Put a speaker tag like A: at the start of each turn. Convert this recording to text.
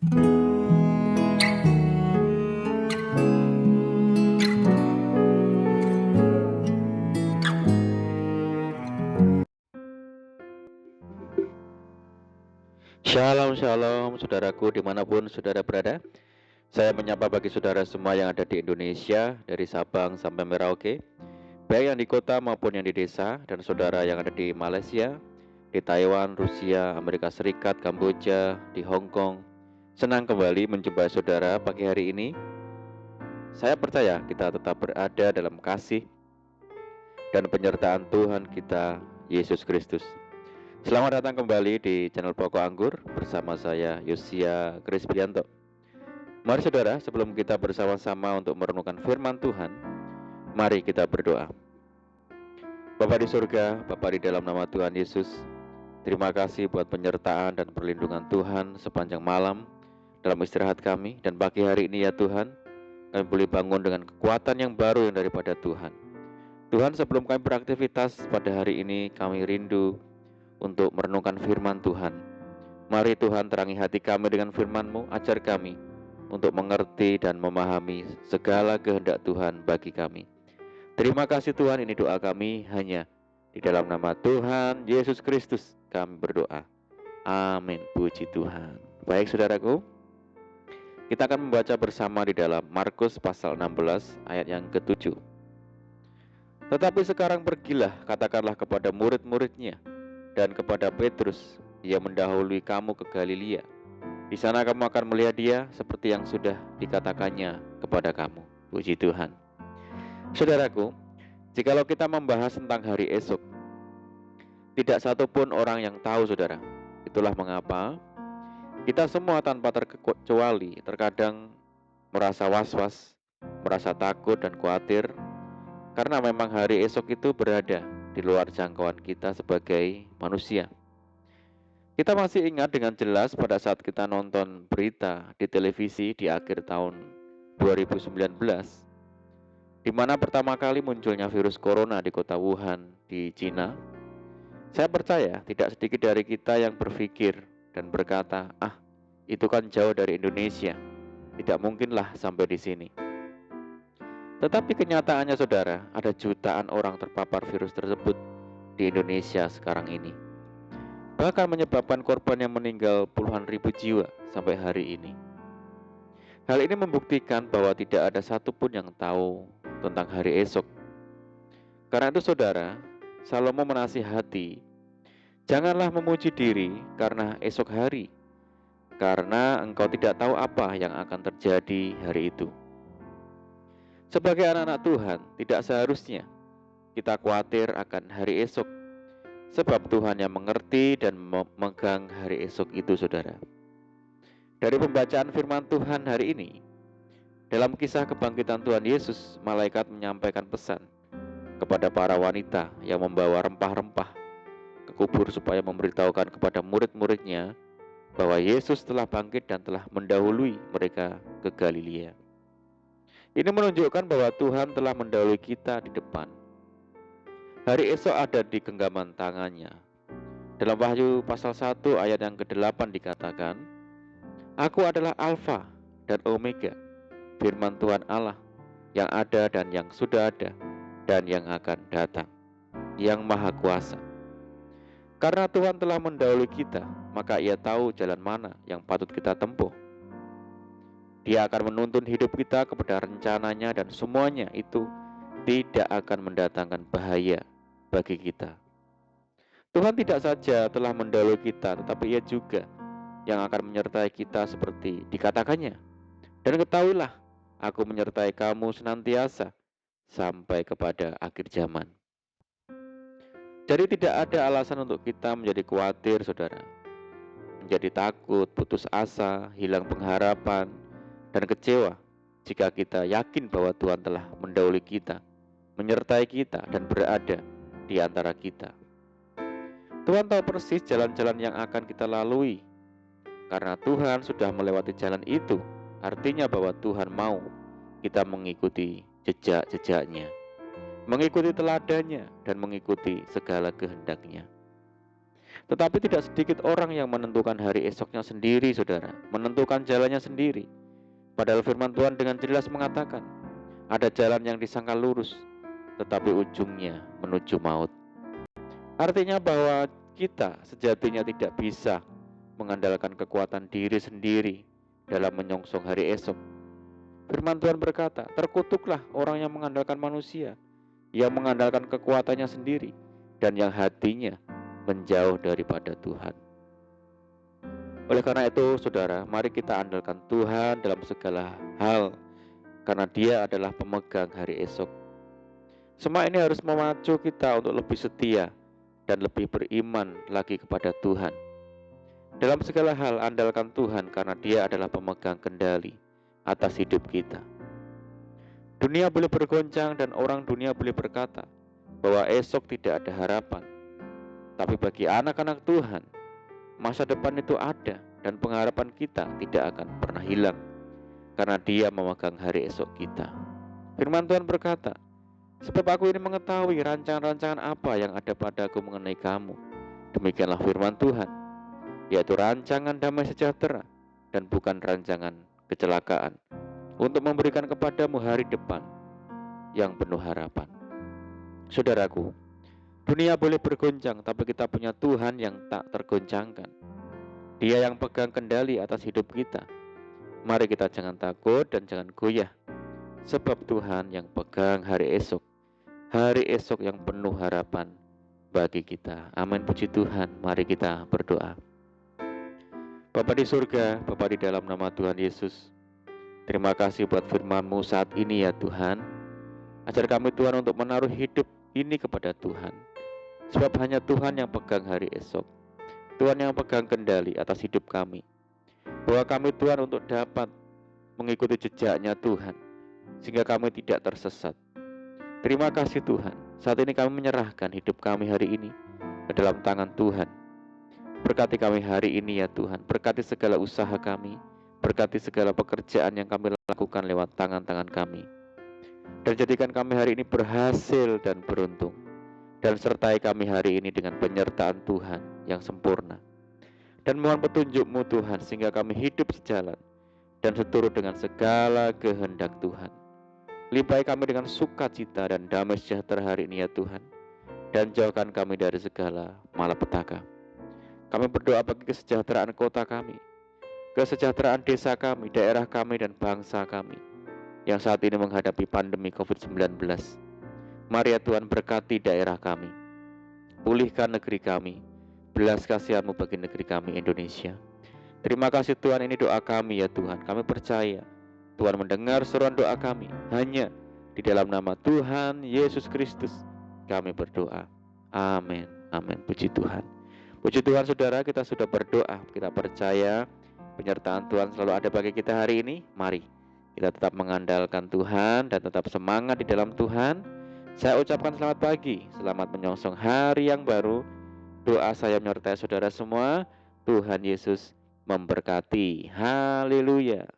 A: Shalom, shalom, saudaraku dimanapun saudara berada. Saya menyapa bagi saudara semua yang ada di Indonesia, dari Sabang sampai Merauke, baik yang di kota maupun yang di desa, dan saudara yang ada di Malaysia, di Taiwan, Rusia, Amerika Serikat, Kamboja, di Hong Kong. Senang kembali menjumpai saudara pagi hari ini. Saya percaya kita tetap berada dalam kasih dan penyertaan Tuhan kita, Yesus Kristus. Selamat datang kembali di channel Pokok Anggur bersama saya Yosia Krispianto. Mari saudara, sebelum kita bersama-sama untuk merenungkan firman Tuhan, mari kita berdoa. Bapa di surga, Bapa di dalam nama Tuhan Yesus, terima kasih buat penyertaan dan perlindungan Tuhan sepanjang malam dalam istirahat kami. Dan pagi hari ini ya Tuhan, kami boleh bangun dengan kekuatan yang baru yang daripada Tuhan. Tuhan, sebelum kami beraktivitas pada hari ini, kami rindu untuk merenungkan firman Tuhan. Mari Tuhan terangi hati kami dengan firman-Mu, ajar kami untuk mengerti dan memahami segala kehendak Tuhan bagi kami. Terima kasih Tuhan, ini doa kami hanya di dalam nama Tuhan Yesus Kristus kami berdoa. Amin, puji Tuhan. Baik saudaraku, kita akan membaca bersama di dalam Markus pasal 16 ayat yang ke-7. Tetapi sekarang pergilah, katakanlah kepada murid-muridnya dan kepada Petrus, ia mendahului kamu ke Galilea. Di sana kamu akan melihat dia seperti yang sudah dikatakannya kepada kamu. Puji Tuhan. Saudaraku, jikalau kita membahas tentang hari esok, tidak satupun orang yang tahu, saudara. Itulah mengapa kita semua tanpa terkecuali terkadang merasa was-was, merasa takut dan khawatir, karena memang hari esok itu berada di luar jangkauan kita sebagai manusia. Kita masih ingat dengan jelas pada saat kita nonton berita di televisi di akhir tahun 2019, di mana pertama kali munculnya virus corona di kota Wuhan di Cina. Saya percaya tidak sedikit dari kita yang berpikir dan berkata, itu kan jauh dari Indonesia, tidak mungkinlah sampai di sini. Tetapi kenyataannya saudara, ada jutaan orang terpapar virus tersebut di Indonesia sekarang ini. Bahkan menyebabkan korban yang meninggal puluhan ribu jiwa sampai hari ini. Hal ini membuktikan bahwa tidak ada satupun yang tahu tentang hari esok. Karena itu saudara, Salomo menasihati, janganlah memuji diri karena esok hari, karena engkau tidak tahu apa yang akan terjadi hari itu. Sebagai anak-anak Tuhan, tidak seharusnya kita khawatir akan hari esok, sebab Tuhan yang mengerti dan memegang hari esok itu, saudara. Dari pembacaan firman Tuhan hari ini, dalam kisah kebangkitan Tuhan Yesus, malaikat menyampaikan pesan kepada para wanita yang membawa rempah-rempah ke kubur supaya memberitahukan kepada murid-muridnya bahwa Yesus telah bangkit dan telah mendahului mereka ke Galilea. Ini menunjukkan bahwa Tuhan telah mendahului kita di depan. Hari esok ada di genggaman tangannya. Dalam Wahyu pasal 1 ayat yang ke-8 dikatakan, Aku adalah Alfa dan Omega, firman Tuhan Allah, yang ada dan yang sudah ada, dan yang akan datang, yang Maha Kuasa. Karena Tuhan telah mendahului kita, maka Ia tahu jalan mana yang patut kita tempuh. Dia akan menuntun hidup kita kepada rencananya, dan semuanya itu tidak akan mendatangkan bahaya bagi kita. Tuhan tidak saja telah mendahului kita, tetapi Ia juga yang akan menyertai kita seperti dikatakannya. Dan ketahuilah, aku menyertai kamu senantiasa sampai kepada akhir zaman. Jadi tidak ada alasan untuk kita menjadi khawatir, saudara. Menjadi takut, putus asa, hilang pengharapan, dan kecewa jika kita yakin bahwa Tuhan telah mendahului kita, menyertai kita, dan berada di antara kita. Tuhan tahu persis jalan-jalan yang akan kita lalui. Karena Tuhan sudah melewati jalan itu, artinya bahwa Tuhan mau kita mengikuti jejak-jejaknya, mengikuti teladannya, dan mengikuti segala kehendaknya. Tetapi tidak sedikit orang yang menentukan hari esoknya sendiri, saudara, menentukan jalannya sendiri. Padahal firman Tuhan dengan jelas mengatakan, ada jalan yang disangka lurus, tetapi ujungnya menuju maut. Artinya bahwa kita sejatinya tidak bisa mengandalkan kekuatan diri sendiri dalam menyongsong hari esok. Firman Tuhan berkata, terkutuklah orang yang mengandalkan manusia, yang mengandalkan kekuatannya sendiri, dan yang hatinya menjauh daripada Tuhan. Oleh karena itu, saudara, mari kita andalkan Tuhan dalam segala hal, karena Dia adalah pemegang hari esok. Semua ini harus memacu kita untuk lebih setia dan lebih beriman lagi kepada Tuhan. Dalam segala hal, andalkan Tuhan karena Dia adalah pemegang kendali atas hidup kita. Dunia boleh bergoncang dan orang dunia boleh berkata bahwa esok tidak ada harapan. Tapi bagi anak-anak Tuhan, masa depan itu ada dan pengharapan kita tidak akan pernah hilang karena Dia memegang hari esok kita. Firman Tuhan berkata, sebab aku ini mengetahui rancangan-rancangan apa yang ada padaku mengenai kamu. Demikianlah firman Tuhan, yaitu rancangan damai sejahtera dan bukan rancangan kecelakaan, untuk memberikan kepadamu hari depan yang penuh harapan. Saudaraku, dunia boleh bergoncang, tapi kita punya Tuhan yang tak tergoncangkan. Dia yang pegang kendali atas hidup kita. Mari kita jangan takut dan jangan goyah, sebab Tuhan yang pegang hari esok yang penuh harapan bagi kita. Amin, puji Tuhan. Mari kita berdoa. Bapa di surga, Bapa di dalam nama Tuhan Yesus, terima kasih buat firman-Mu saat ini ya Tuhan. Ajar kami Tuhan untuk menaruh hidup ini kepada Tuhan. Sebab hanya Tuhan yang pegang hari esok. Tuhan yang pegang kendali atas hidup kami. Bahwa kami Tuhan untuk dapat mengikuti jejaknya Tuhan, sehingga kami tidak tersesat. Terima kasih Tuhan. Saat ini kami menyerahkan hidup kami hari ini ke dalam tangan Tuhan. Berkati kami hari ini ya Tuhan. Berkati segala usaha kami. Berkati segala pekerjaan yang kami lakukan lewat tangan-tangan kami. Dan jadikan kami hari ini berhasil dan beruntung. Dan sertai kami hari ini dengan penyertaan Tuhan yang sempurna. Dan mohon petunjuk-Mu Tuhan, sehingga kami hidup sejalan dan seturut dengan segala kehendak Tuhan. Limpahi kami dengan sukacita dan damai sejahtera hari ini ya Tuhan. Dan jauhkan kami dari segala malapetaka. Kami berdoa bagi kesejahteraan kota kami, kesejahteraan desa kami, daerah kami, dan bangsa kami yang saat ini menghadapi pandemi COVID-19. Mari ya Tuhan, berkati daerah kami, pulihkan negeri kami, belas kasihan-Mu bagi negeri kami Indonesia. Terima kasih Tuhan, ini doa kami ya Tuhan. Kami percaya Tuhan mendengar seruan doa kami. Hanya di dalam nama Tuhan Yesus Kristus kami berdoa. Amin. Amin. Puji Tuhan. Puji Tuhan saudara, kita sudah berdoa. Kita percaya penyertaan Tuhan selalu ada bagi kita hari ini. Mari kita tetap mengandalkan Tuhan dan tetap semangat di dalam Tuhan. Saya ucapkan selamat pagi, selamat menyongsong hari yang baru. Doa saya menyertai saudara semua. Tuhan Yesus memberkati. Haleluya.